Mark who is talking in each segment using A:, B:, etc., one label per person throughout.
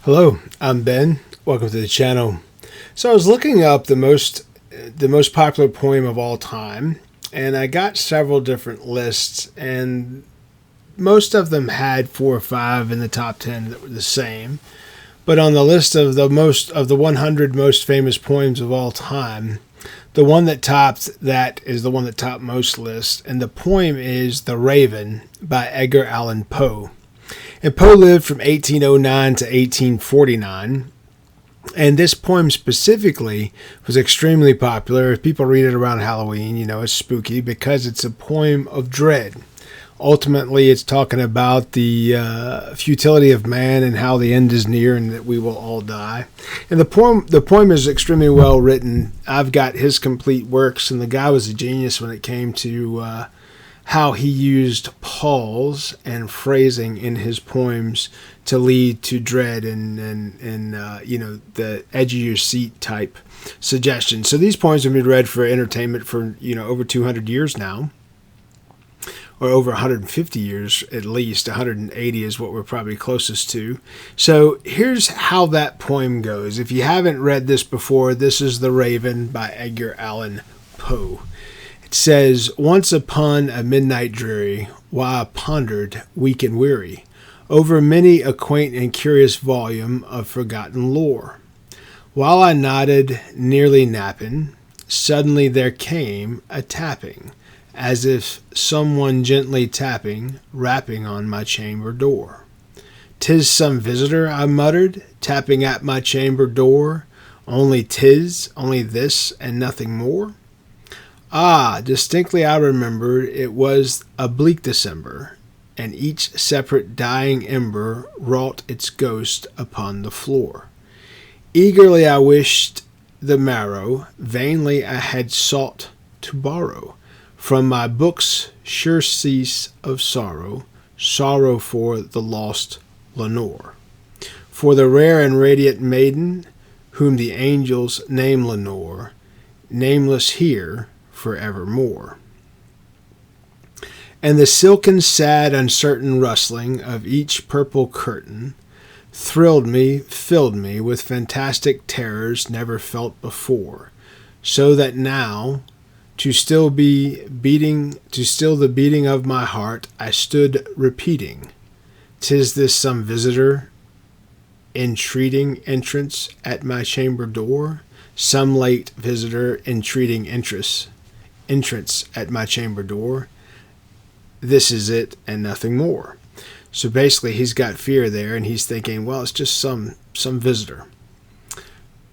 A: Hello, I'm Ben. Welcome to the channel. So I was looking up the most popular poem of all time, and I got several different lists, and most of them had 4 or 5 in the top 10 that were the same. But on the list of the 100 most famous poems of all time, the one that topped that is the one that topped most lists, and the poem is "The Raven" by Edgar Allan Poe. And Poe lived from 1809 to 1849. And this poem specifically was extremely popular. People read it around Halloween. It's spooky because it's a poem of dread. Ultimately, it's talking about the futility of man and how the end is near and that we will all die. And the poem is extremely well written. I've got his complete works, and the guy was a genius when it came to how he used pause and phrasing in his poems to lead to dread and the edge of your seat type suggestions. So these poems have been read for entertainment for over 200 years now, or over 150 years at least. 180 is what we're probably closest to. So here's how that poem goes. If you haven't read this before, this is "The Raven" by Edgar Allan Poe. Says, "Once upon a midnight dreary, while I pondered, weak and weary, over many a quaint and curious volume of forgotten lore. While I nodded, nearly napping, suddenly there came a tapping, as if someone gently tapping, rapping on my chamber door. 'Tis some visitor," I muttered, tapping at my chamber door. Only this, and nothing more. Ah, distinctly I remembered it was a bleak December, and each separate dying ember wrought its ghost upon the floor. Eagerly I wished the marrow, vainly I had sought to borrow from my book's surcease of sorrow, sorrow for the lost Lenore, for the rare and radiant maiden, whom the angels name Lenore, nameless here forevermore. And the silken, sad, uncertain rustling of each purple curtain thrilled me, filled me with fantastic terrors never felt before, so that now, to still the beating of my heart, I stood repeating, "'Tis this some visitor entreating entrance at my chamber door, some late visitor entreating entrance at my chamber door. This is it and nothing more." So basically he's got fear there, and he's thinking, well, it's just some visitor.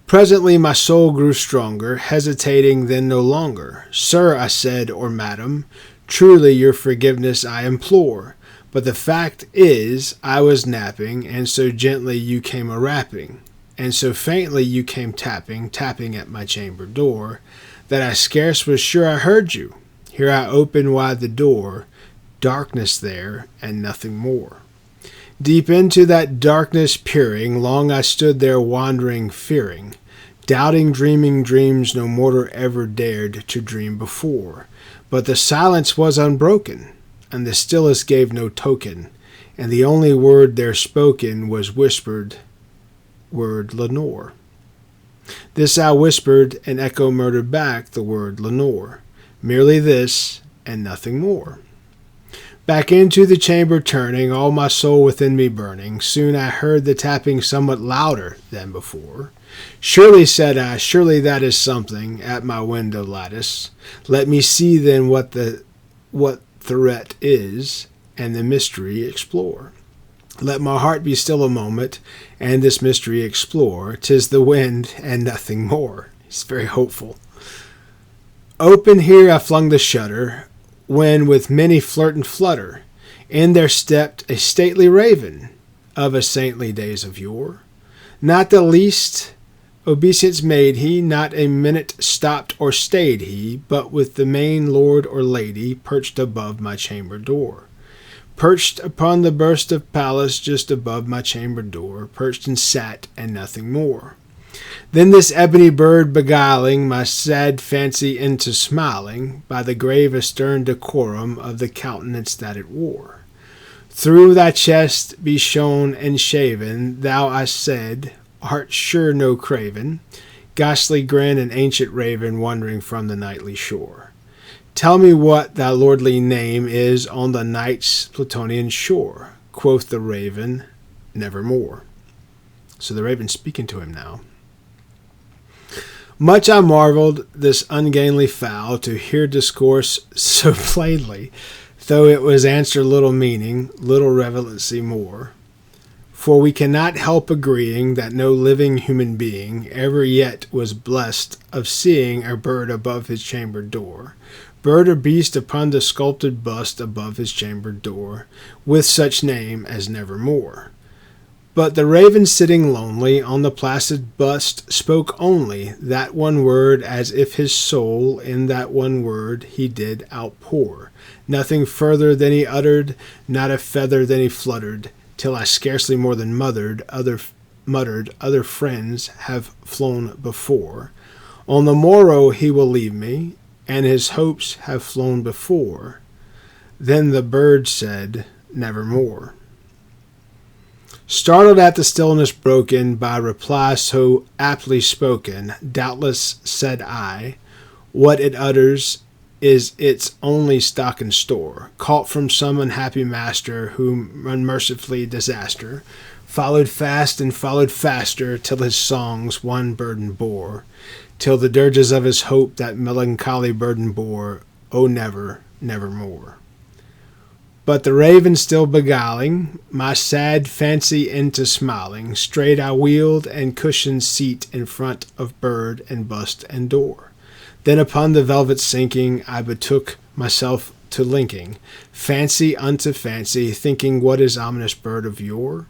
A: Presently my soul grew stronger, hesitating then no longer. "Sir," I said, "or madam, truly your forgiveness I implore. But the fact is I was napping, and so gently you came a-rapping, and so faintly you came tapping at my chamber door, that I scarce was sure I heard you. Here I opened wide the door, darkness there, and nothing more. Deep into that darkness peering, long I stood there wandering, fearing, doubting, dreaming dreams no mortal ever dared to dream before. But the silence was unbroken, and the stillness gave no token, and the only word there spoken was whispered word Lenore. This I whispered, and echo murmured back the word Lenore. Merely this, and nothing more. Back into the chamber turning, all my soul within me burning, soon I heard the tapping somewhat louder than before. Surely, said I, surely that is something at my window lattice. Let me see then what threat is, and the mystery explore. Let my heart be still a moment, and this mystery explore. 'Tis the wind, and nothing more." He's very hopeful. Open here I flung the shutter, when with many flirt and flutter, in there stepped a stately raven, of a saintly days of yore. Not the least obeisance made he, not a minute stopped or stayed he, but with the main lord or lady perched above my chamber door. Perched upon the burst of palace just above my chamber door, perched and sat, and nothing more. Then this ebony bird beguiling my sad fancy into smiling, by the grave stern decorum of the countenance that it wore. Through thy chest be shone and shaven, thou, I said, art sure no craven, ghastly grin and ancient raven wandering from the nightly shore. Tell me what thy lordly name is on the night's Plutonian shore. Quoth the raven, nevermore. So the raven's speaking to him now. Much I marveled this ungainly fowl to hear discourse so plainly, though it was answer little meaning, little relevancy more. For we cannot help agreeing that no living human being ever yet was blessed of seeing a bird above his chamber door, bird or beast upon the sculpted bust above his chamber door, with such name as nevermore. But the raven sitting lonely on the placid bust spoke only that one word, as if his soul in that one word he did outpour. Nothing further than he uttered, not a feather than he fluttered, till I scarcely more than muttered, other friends have flown before. On the morrow he will leave me, and his hopes have flown before. Then the bird said, nevermore. Startled at the stillness broken by reply so aptly spoken, doubtless, said I, what it utters is its only stock and store, caught from some unhappy master whom unmercifully disaster followed fast and followed faster, till his songs one burden bore, till the dirges of his hope that melancholy burden bore, oh never, nevermore. But the raven still beguiling my sad fancy into smiling, straight I wheeled and cushioned seat in front of bird and bust and door. Then upon the velvet sinking, I betook myself to linking fancy unto fancy, thinking what is ominous bird of yore?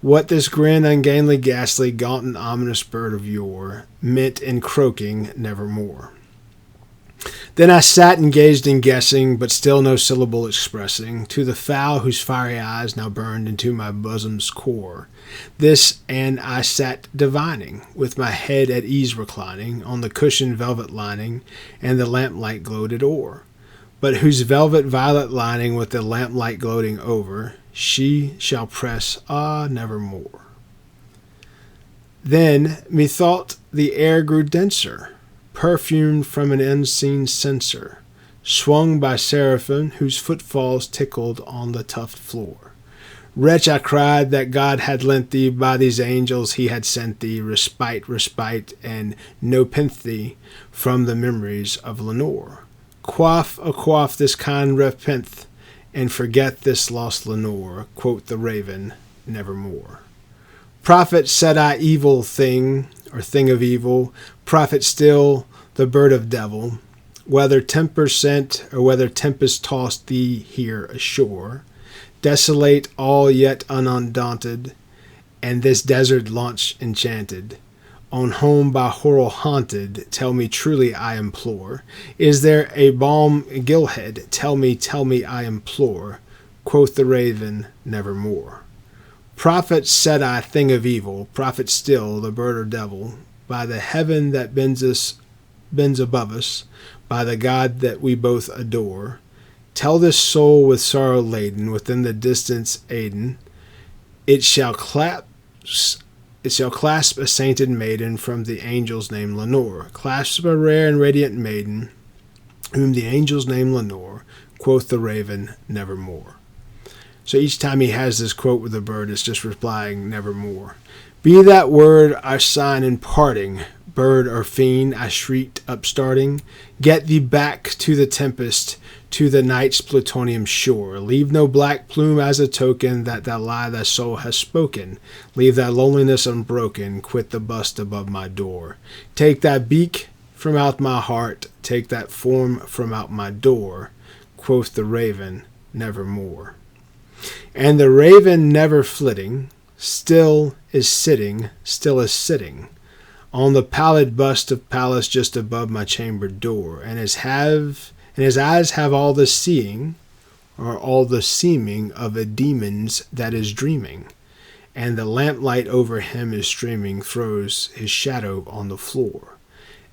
A: What this grin ungainly ghastly gaunt and ominous bird of yore meant in croaking nevermore. Then I sat and gazed in guessing, but still no syllable expressing, to the fowl whose fiery eyes now burned into my bosom's core. This and I sat divining, with my head at ease reclining, on the cushioned velvet lining, and the lamplight gloated o'er. But whose velvet violet lining with the lamplight gloating over, she shall press, nevermore. Then methought the air grew denser, perfumed from an unseen censer, swung by seraphim whose footfalls tickled on the tufted floor. Wretch, I cried, that God had lent thee, by these angels he had sent thee, respite, and nepenthe from the memories of Lenore. Quaff this kind repenthe, and forget this lost Lenore, quoth the raven, nevermore. Prophet, said I, evil thing, or thing of evil, prophet still, the bird of devil, whether temper sent or whether tempest tossed thee here ashore, desolate all yet undaunted, and this desert launch enchanted, on home by horror haunted, tell me truly I implore, is there a balm gillhead? Tell me, I implore, quoth the raven, nevermore. Prophet, said I, thing of evil, prophet still, the bird or devil, by the heaven that bends above us, by the God that we both adore, tell this soul with sorrow laden, within the distance Aden, it shall clasp a sainted maiden from the angel's name Lenore, clasp a rare and radiant maiden, whom the angel's name Lenore, quoth the raven, nevermore. So each time he has this quote with the bird, it's just replying, nevermore. Be that word our sign in parting, bird or fiend, I shrieked upstarting. Get thee back to the tempest, to the night's plutonium shore. Leave no black plume as a token that thy lie thy soul has spoken. Leave thy loneliness unbroken, quit the bust above my door. Take that beak from out my heart, take that form from out my door, quoth the raven, nevermore. And the raven never flitting, still is sitting, on the pallid bust of Pallas just above my chamber door, and his eyes have all the seeing, or all the seeming of a demon's that is dreaming, and the lamplight over him is streaming, throws his shadow on the floor.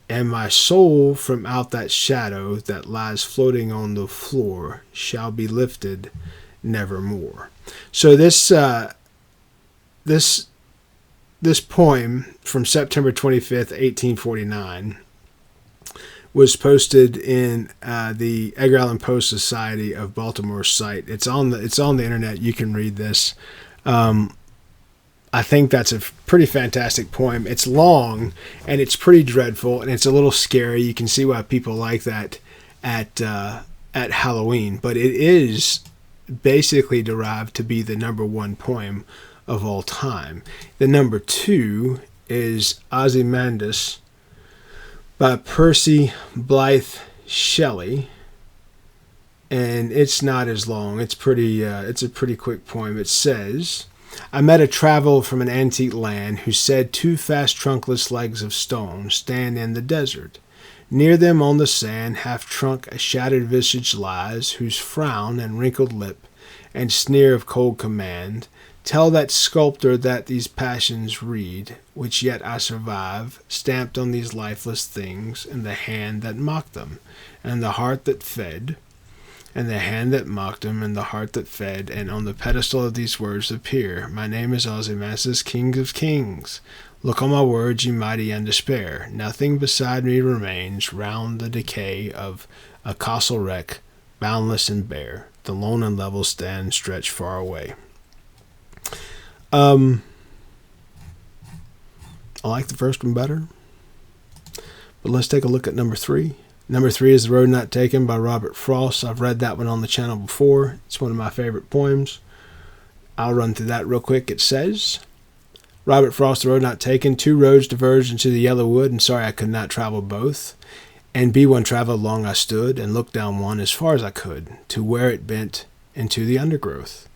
A: And my soul from out that shadow that lies floating on the floor shall be lifted nevermore. So this poem from September 25th, 1849 was posted in the Edgar Allan Poe Society of Baltimore site. It's on the internet. You can read this. I think that's a pretty fantastic poem. It's long and it's pretty dreadful and it's a little scary. You can see why people like that at Halloween, but it is basically derived to be the number one poem of all time. The number two is Ozymandias by Percy Blythe Shelley, and it's not as long. It's a pretty quick poem. It says, I met a traveler from an antique land who said 2 fast trunkless legs of stone stand in the desert. Near them on the sand, half trunk, a shattered visage lies, whose frown and wrinkled lip and sneer of cold command tell that sculptor that these passions read, which yet I survive, stamped on these lifeless things, in the hand that mocked them, and the heart that fed, and the hand that mocked them, and the heart that fed, and on the pedestal of these words appear, my name is Ozymandias, King of Kings. Look on my words, ye mighty, and despair. Nothing beside me remains, round the decay of a colossal wreck, boundless and bare. The lone and level stand stretched far away. I like the first one better, but let's take a look at number 3. Number 3 is The Road Not Taken by Robert Frost. I've read that one on the channel before. It's one of my favorite poems. I'll run through that real quick. It says, Robert Frost, The Road Not Taken. 2 roads diverged into the yellow wood, and sorry I could not travel both. And be one traveled long I stood, and looked down one as far as I could, to where it bent into the undergrowth.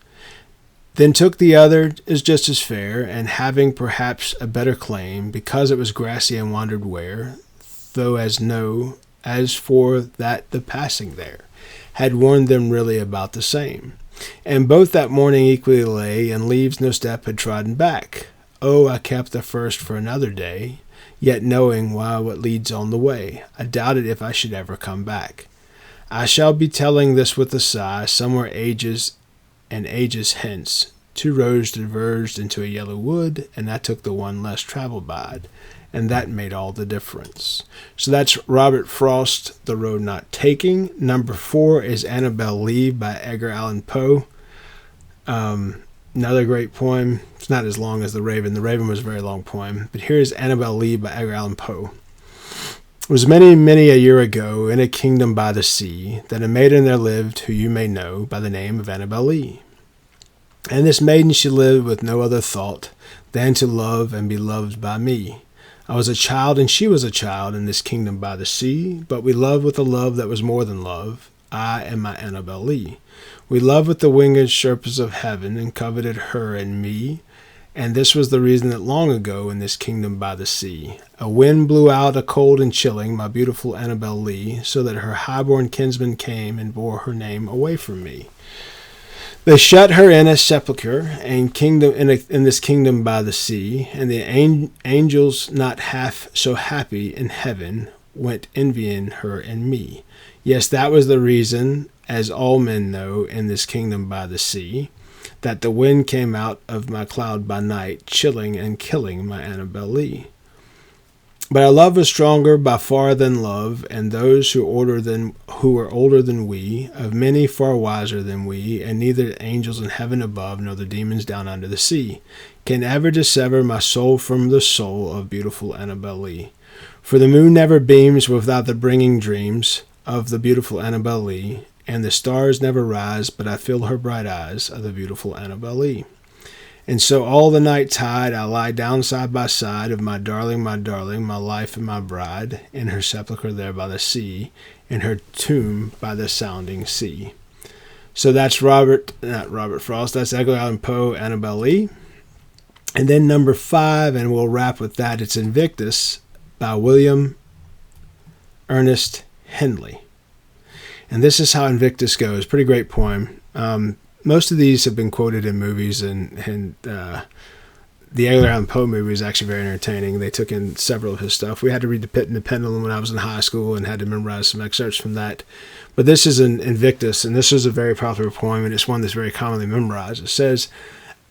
A: Then took the other as just as fair, and having perhaps a better claim, because it was grassy and wandered where, though as for that the passing there, had warned them really about the same. And both that morning equally lay, and leaves no step had trodden back. Oh, I kept the first for another day, yet knowing why what leads on the way, I doubted if I should ever come back. I shall be telling this with a sigh, somewhere ages and ages hence, 2 roads diverged into a yellow wood, and I took the one less traveled by, and that made all the difference. So that's Robert Frost, The Road Not Taken. Number 4 is Annabel Lee by Edgar Allan Poe. Another great poem. It's not as long as The Raven. The Raven was a very long poem, but here's Annabel Lee by Edgar Allan Poe. It was many, many a year ago, in a kingdom by the sea, that a maiden there lived who you may know by the name of Annabel Lee. And this maiden she lived with no other thought than to love and be loved by me. I was a child and she was a child in this kingdom by the sea, but we loved with a love that was more than love, I and my Annabel Lee. We loved with the winged Sherpas of heaven and coveted her and me, and this was the reason that long ago in this kingdom by the sea, a wind blew out a cold and chilling my beautiful Annabel Lee, so that her highborn kinsman came and bore her name away from me. They shut her in a sepulchre and in this kingdom by the sea, and the angels not half so happy in heaven went envying her and me. Yes, that was the reason, as all men know in this kingdom by the sea, that the wind came out of my cloud by night, chilling and killing my Annabel Lee. But our love was stronger by far than love, and those who were older than we, of many far wiser than we, and neither the angels in heaven above nor the demons down under the sea can ever dissever my soul from the soul of beautiful Annabel Lee. For the moon never beams without the bringing dreams of the beautiful Annabel Lee, and the stars never rise, but I feel her bright eyes of the beautiful Annabel Lee. And so all the night tide I lie down side by side of my darling, my life and my bride, in her sepulchre there by the sea, in her tomb by the sounding sea. So that's not Robert Frost, that's Edgar Allan Poe, Annabel Lee. And then number 5, and we'll wrap with that, it's Invictus by William Ernest Henley. And this is how Invictus goes. Pretty great poem. Most of these have been quoted in movies, and the Edgar Allan Poe movie was actually very entertaining. They took in several of his stuff. We had to read The Pit and the Pendulum when I was in high school and had to memorize some excerpts from that. But this is an Invictus, and this is a very popular poem, and it's one that's very commonly memorized. It says,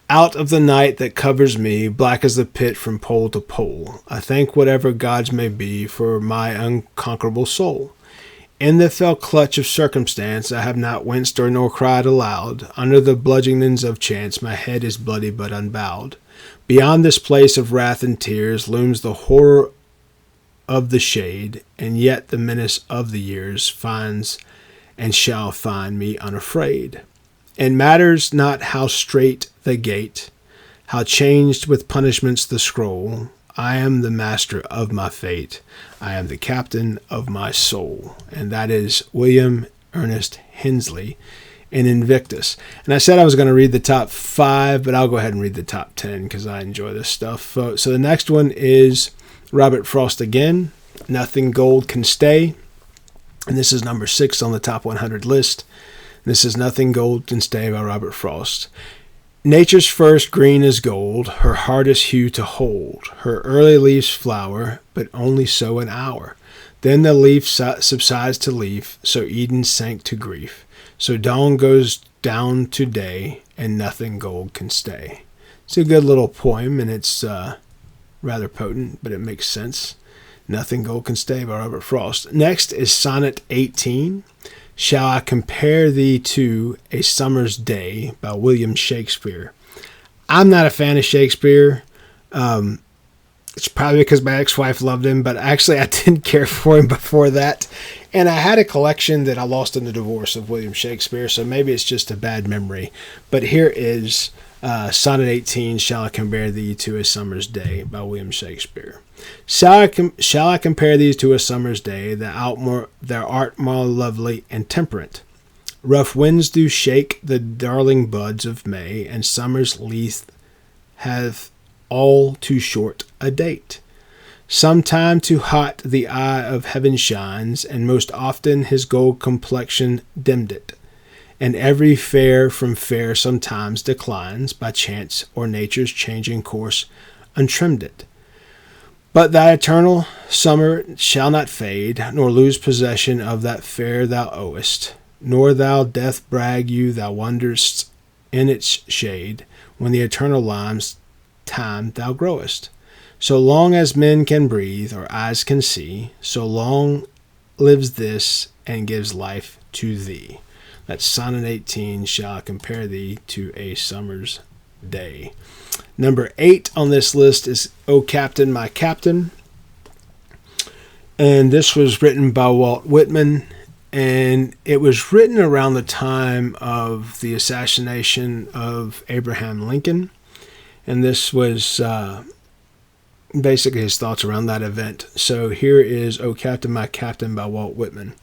A: "Out of the night that covers me, black as the pit from pole to pole, I thank whatever gods may be for my unconquerable soul. In the fell clutch of circumstance, I have not winced or nor cried aloud. Under the bludgeonings of chance, my head is bloody but unbowed. Beyond this place of wrath and tears looms the horror of the shade, and yet the menace of the years finds and shall find me unafraid. It matters not how strait the gate, how changed with punishments the scroll. I am the master of my fate. I am the captain of my soul." And that is William Ernest Henley in Invictus. And I said I was going to read the top 5, but I'll go ahead and read the top 10 because I enjoy this stuff. So the next one is Robert Frost again, "Nothing Gold Can Stay." And this is number 6 on the top 100 list. This is "Nothing Gold Can Stay" by Robert Frost. "Nature's first green is gold, her hardest hue to hold. Her early leaves flower, but only so an hour. Then the leaf subsides to leaf, so Eden sank to grief. So dawn goes down to day, and nothing gold can stay." It's a good little poem, and it's rather potent, but it makes sense. "Nothing Gold Can Stay" by Robert Frost. Next is Sonnet 18. "Shall I Compare Thee to a Summer's Day" by William Shakespeare. I'm not a fan of Shakespeare. It's probably because my ex-wife loved him, but actually I didn't care for him before that. And I had a collection that I lost in the divorce of William Shakespeare, so maybe it's just a bad memory. But here is Sonnet 18, "Shall I Compare Thee to a Summer's Day" by William Shakespeare. Shall I compare thee to a summer's day, thou art more lovely and temperate. Rough winds do shake the darling buds of May, and summer's leaf hath all too short a date. Sometime too hot the eye of heaven shines, and most often his gold complexion dimmed it. And every fair from fair sometimes declines, by chance or nature's changing course untrimmed it. But thy eternal summer shall not fade, nor lose possession of that fair thou owest, nor thou death brag you thou wanderest in its shade, when the eternal lime's time thou growest. So long as men can breathe, or eyes can see, so long lives this, and gives life to thee. That's Sonnet 18, "Shall I Compare Thee to a Summer's Day." Number 8 on this list is "O Captain, My Captain." And this was written by Walt Whitman. And it was written around the time of the assassination of Abraham Lincoln. And this was basically his thoughts around that event. So here is "O Captain, My Captain" by Walt Whitman.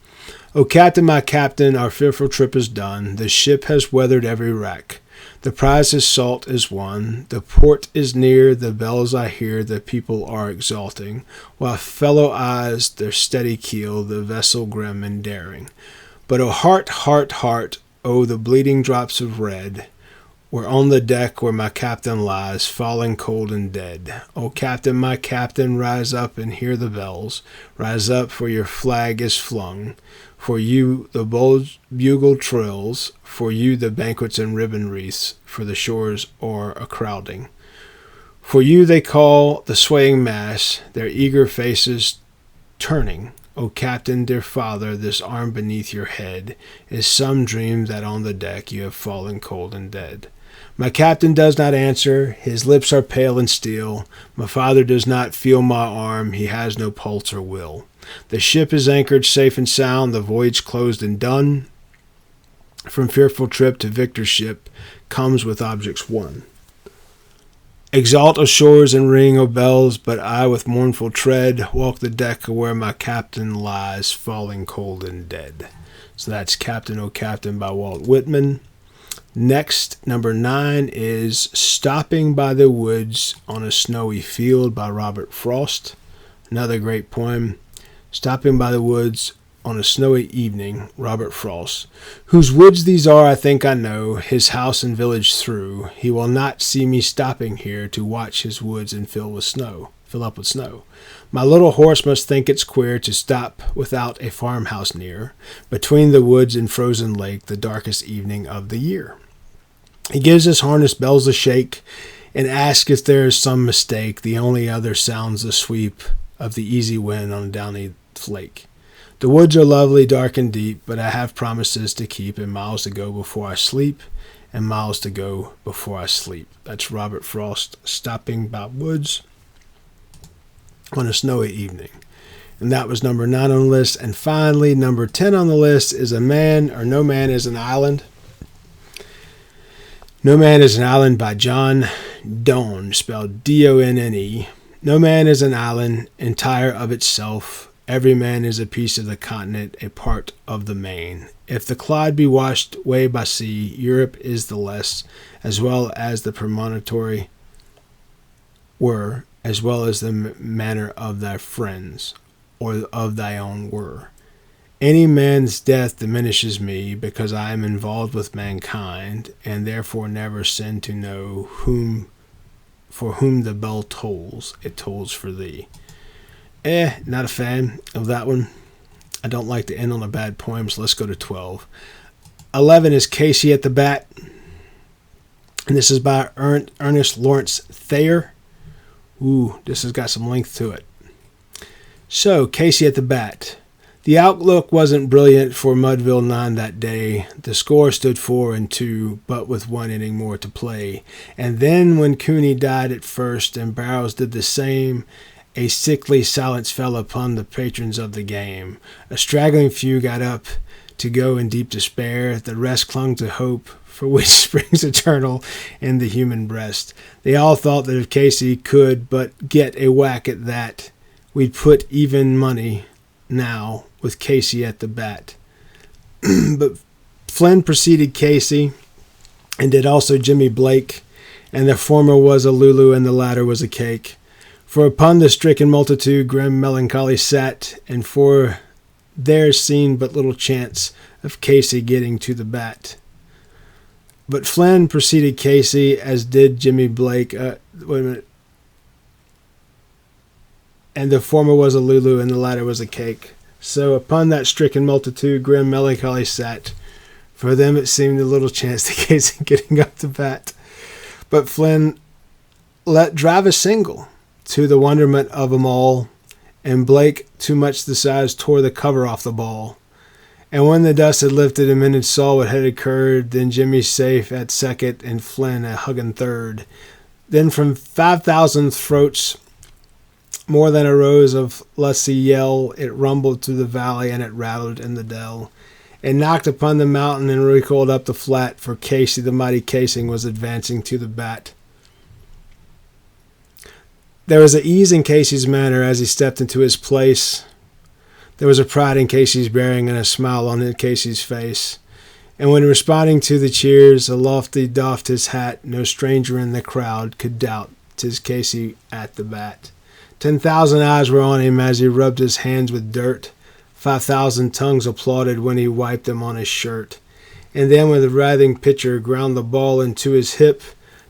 A: "O Captain, my captain, our fearful trip is done. The ship has weathered every wreck. The prize's salt is won. The port is near. The bells I hear. The people are exulting, while fellow eyes their steady keel, the vessel grim and daring. But O heart, heart, heart, O the bleeding drops of red, were on the deck where my captain lies, falling cold and dead. O Captain, my captain, rise up and hear the bells. Rise up, for your flag is flung. For you the bugle trills, for you the banquets and ribbon wreaths, for the shores are a-crowding. For you they call the swaying mass, their eager faces turning. O Captain, dear father, this arm beneath your head is some dream that on the deck you have fallen cold and dead. My captain does not answer, his lips are pale and still. My father does not feel my arm, he has no pulse or will. The ship is anchored safe and sound, the voyage closed and done. From fearful trip to victor ship comes with objects won. Exalt, O shores, and ring, O bells, but I with mournful tread walk the deck where my captain lies, falling cold and dead. So that's Captain, O Captain by Walt Whitman. Next, number 9 is Stopping by the Woods on a Snowy Field by Robert Frost. Another great poem. Stopping by the woods on a snowy evening, Robert Frost. Whose woods these are I think I know, his house and village through. He will not see me stopping here to watch his woods and fill up with snow. My little horse must think it's queer to stop without a farmhouse near, between the woods and frozen lake, the darkest evening of the year. He gives his harness bells a shake, and asks if there is some mistake. The only other sounds the sweep of the easy wind on a downy flake. The woods are lovely, dark and deep, but I have promises to keep, and miles to go before I sleep, and miles to go before I sleep. That's Robert Frost, Stopping by Woods on a Snowy Evening. And that was number 9 on the list. And finally, number 10 on the list is No Man is an Island. No Man is an Island by John Donne, spelled D-O-N-N-E. No man is an island, entire of itself. Every man is a piece of the continent, a part of the main. If the clod be washed away by sea, Europe is the less, as well as the promontory were, as well as the manner of thy friends, or of thy own were. Any man's death diminishes me, because I am involved with mankind, and therefore never sin to know for whom the bell tolls, it tolls for thee. Not a fan of that one. I don't like to end on a bad poem, so let's go to 12. 11 is Casey at the Bat, and this is by Ernest Lawrence Thayer. This has got some length to it. So, Casey at the Bat. The outlook wasn't brilliant for Mudville 9 that day. The score stood 4-2, but with 1 inning more to play. And then when Cooney died at first and Barrows did the same, a sickly silence fell upon the patrons of the game. A straggling few got up to go in deep despair. The rest clung to hope, for which springs eternal in the human breast. They all thought that if Casey could but get a whack at that, we'd put even money now with Casey at the bat. But Flynn preceded Casey, and did also Jimmy Blake, and the former was a Lulu and the latter was a cake. For upon the stricken multitude grim melancholy sat, and for there seemed but little chance of Casey getting to the bat. But Flynn preceded Casey, as did Jimmy Blake. And the former was a Lulu, and the latter was a cake. So upon that stricken multitude grim melancholy sat. For them it seemed a little chance to Casey getting up the bat. But Flynn let drive a single, to the wonderment of 'em all, and Blake, too much the size, tore the cover off the ball. And when the dust had lifted and men had saw what had occurred, then Jimmy safe at second and Flynn a hugging third. Then from 5,000 throats, more than a rose of lusty yell, it rumbled through the valley and it rattled in the dell. It knocked upon the mountain and recoiled up the flat, for Casey, the mighty casing, was advancing to the bat. There was an ease in Casey's manner as he stepped into his place. There was a pride in Casey's bearing and a smile on Casey's face. And when responding to the cheers, aloftly doffed his hat, no stranger in the crowd could doubt 'tis Casey at the bat. 10,000 eyes were on him as he rubbed his hands with dirt. 5,000 tongues applauded when he wiped them on his shirt. And then with a writhing pitcher ground the ball into his hip,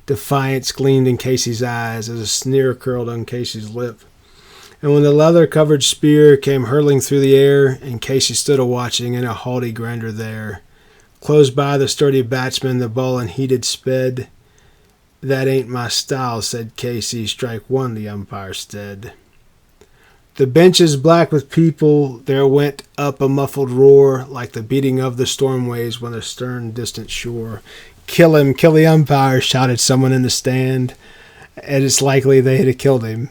A: defiance gleamed in Casey's eyes as a sneer curled on Casey's lip. And when the leather-covered spear came hurtling through the air, and Casey stood a-watching in a haughty grandeur there, close by the sturdy batsman the ball unheeded sped. That ain't my style, said Casey, strike one, the umpire said. The benches black with people, there went up a muffled roar, like the beating of the storm waves on the stern distant shore. Kill him, kill the umpire, shouted someone in the stand, and it's likely they had killed him.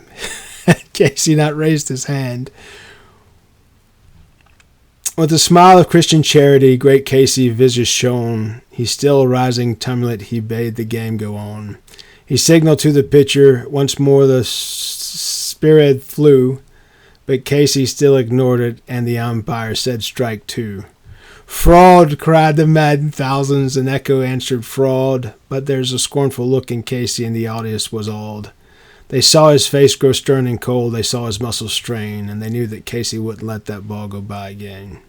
A: Casey not raised his hand. With a smile of Christian charity, great Casey visage shone. He still rising tumblet, he bade the game go on. He signaled to the pitcher, once more the spirit flew, but Casey still ignored it, and the umpire said strike 2. Fraud, cried the maddened thousands, and echo answered fraud, but there's a scornful look in Casey, and the audience was awed. They saw his face grow stern and cold, they saw his muscles strain, and they knew that Casey wouldn't let that ball go by again.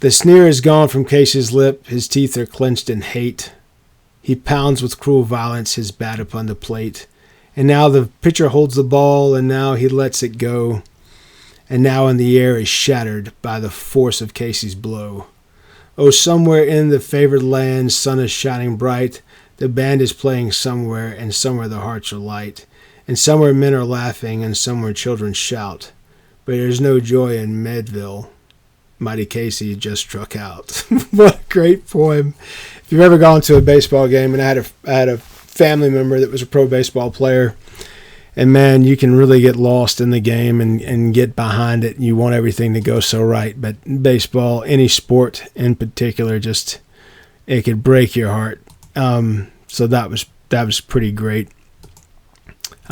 A: The sneer is gone from Casey's lip. His teeth are clenched in hate. He pounds with cruel violence his bat upon the plate. And now the pitcher holds the ball, and now he lets it go. And now in the air is shattered by the force of Casey's blow. Oh, somewhere in the favored land, sun is shining bright. The band is playing somewhere, and somewhere the hearts are light. And somewhere men are laughing, and somewhere children shout. But there's no joy in Medville. Mighty Casey just struck out. What a great poem. If you've ever gone to a baseball game, and I had a family member that was a pro baseball player, and man, you can really get lost in the game and get behind it. You want everything to go so right. But baseball, any sport in particular, just it could break your heart. So that was pretty great.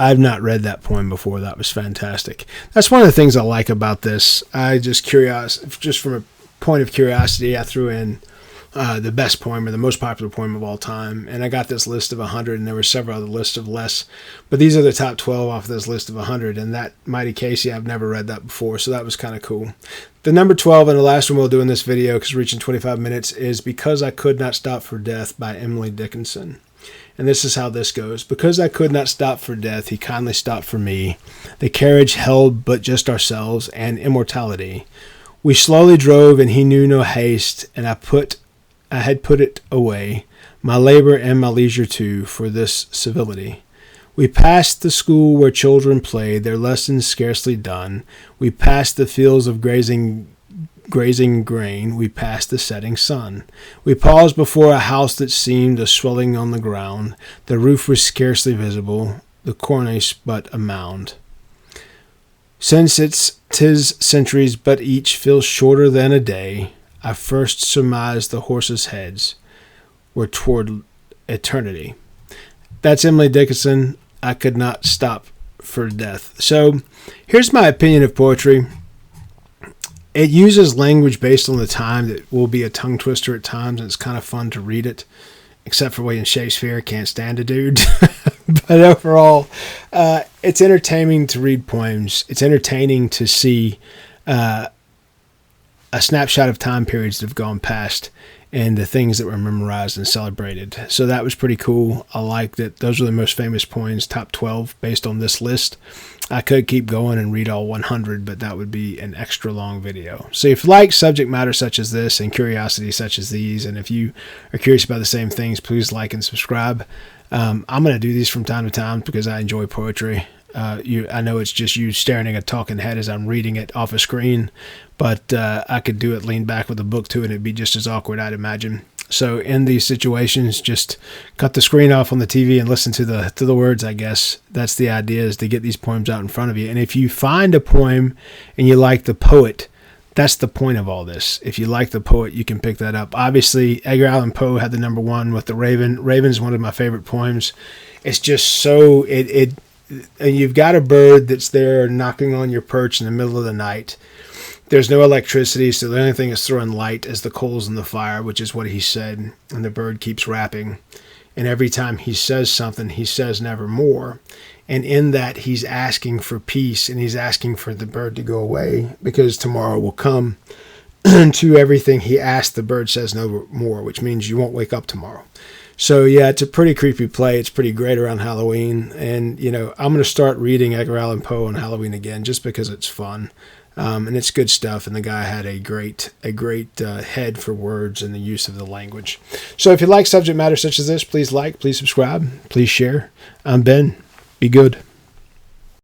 A: I've not read that poem before. That was fantastic. That's one of the things I like about this. Just from a point of curiosity, I threw in the best poem or the most popular poem of all time. And I got this list of 100, and there were several other lists of less. But these are the top 12 off of this list of 100. And that Mighty Casey, I've never read that before, so that was kind of cool. The number 12, and the last one we'll do in this video, because we're reaching 25 minutes, is Because I Could Not Stop for Death by Emily Dickinson. And this is how this goes. Because I could not stop for death, he kindly stopped for me. The carriage held but just ourselves and immortality. We slowly drove, and he knew no haste, and I had put it away, my labor and my leisure too, for this civility. We passed the school where children played, their lessons scarcely done. We passed the fields of grazing grain, we passed the setting sun. We paused before a house that seemed a swelling on the ground. The roof was scarcely visible, the cornice but a mound. Since 'tis centuries, but each feels shorter than a day, I first surmised the horses' heads were toward eternity. That's Emily Dickinson. I could not stop for death. So here's my opinion of poetry. It uses language based on the time that will be a tongue twister at times, and it's kind of fun to read it, except for William Shakespeare. Can't stand a dude. But overall, it's entertaining to read poems. It's entertaining to see a snapshot of time periods that have gone past and the things that were memorized and celebrated. So that was pretty cool. I like that those are the most famous poems, top 12 based on this list. I could keep going and read all 100, but that would be an extra long video. So if you like subject matter such as this and curiosity such as these, and if you are curious about the same things, please like and subscribe. I'm going to do these from time to time because I enjoy poetry. I know it's just you staring at a talking head as I'm reading it off a screen, but I could do it lean back with a book too, and it'd be just as awkward, I'd imagine. So in these situations, just cut the screen off on the TV and listen to the words, I guess. That's the idea, is to get these poems out in front of you. And if you find a poem and you like the poet, that's the point of all this. If you like the poet, you can pick that up. Obviously, Edgar Allan Poe had the number one with The Raven. Raven's one of my favorite poems. It's just so... and you've got a bird that's there knocking on your perch in the middle of the night. There's no electricity, so the only thing that's throwing light is the coals in the fire, which is what he said. And the bird keeps rapping. And every time he says something, he says nevermore. And in that, he's asking for peace, and he's asking for the bird to go away because tomorrow will come. To everything he asked, the bird says no more, which means you won't wake up tomorrow. So yeah, it's a pretty creepy play. It's pretty great around Halloween. And, I'm going to start reading Edgar Allan Poe on Halloween again just because it's fun. And it's good stuff. And the guy had a great head for words and the use of the language. So if you like subject matter such as this, please like, please subscribe, please share. I'm Ben. Be good.